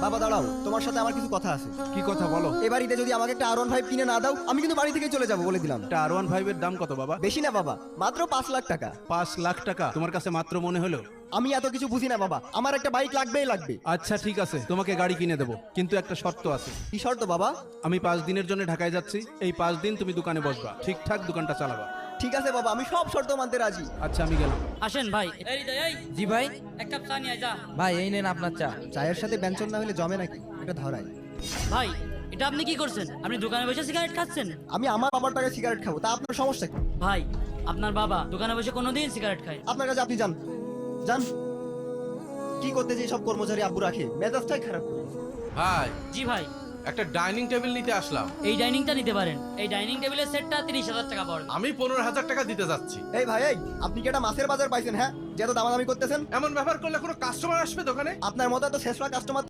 বাবা দাঁড়াও, তোমার সাথে আমার কিছু কথা আছে। কি কথা বলো? এবার ঈদে যদি আমাকে একটা R15 কিনে না দাও, আমি কিন্তু বাড়ি থেকে চলে যাবো বলে দিলাম। এটা R15 এর দাম কত বাবা? বেশি না বাবা, মাত্র 5 লাখ টাকা। 5 লাখ টাকা তোমার কাছে মাত্র মনে হলো? আমি এত কিছু বুঝি না বাবা, আমার একটা বাইক লাগবেই লাগবে। আচ্ছা ঠিক আছে, তোমাকে গাড়ি কিনে দেবো, কিন্তু একটা শর্ত আছে। কি শর্ত বাবা? আমি 5 দিনের জন্য ঢাকায় যাচ্ছি, এই 5 দিন তুমি দোকানে বসবা, ঠিকঠাক দোকানটা চালাবা। ঠিক আছে বাবা, আমি সব শর্ত মানতে রাজি। আচ্ছা আমি গেলাম। আসেন ভাই। জি ভাই। এক কাপ চা নিয়ে যা। ভাই এই নেন আপনার চা। চায়ের সাথে ব্যঞ্জন না হলে জমে নাকি? এটা ধরাই। ভাই এটা আপনি কি করছেন? আপনি দোকানে বসে সিগারেট খাচ্ছেন? আমি আমার বাবার টাকায় সিগারেট খাবো, তা আপনার সমস্যা কি? ভাই আপনার বাবা দোকানে বসে কোনোদিন সিগারেট খায়? আপনার কাছে আপনি যান যান। কি করতে যে সব কর্মচারী আব্বু রাখে, মেজাজটাই খারাপ করে দিয়েছে। ভাই, জি ভাই, একটা ডাইনিং টেবিল নিতে আসলাম। এই ডাইনিংটা নিতে পারেন। এই ডাইনিং টেবিলের সেটটা 30,000 টাকা পড়বে। আমি 15,000 টাকা দিতে যাচ্ছি। এই ভাই, এই আপনি কি একটা মাছের বাজার পাইছেন? হ্যাঁ, যে এত দামাদামি করতেছেন। এমন ব্যবহার করলে কোনো কাস্টমার আসবে দোকানে? আপনার মতো এত শেষরা কাস্টমার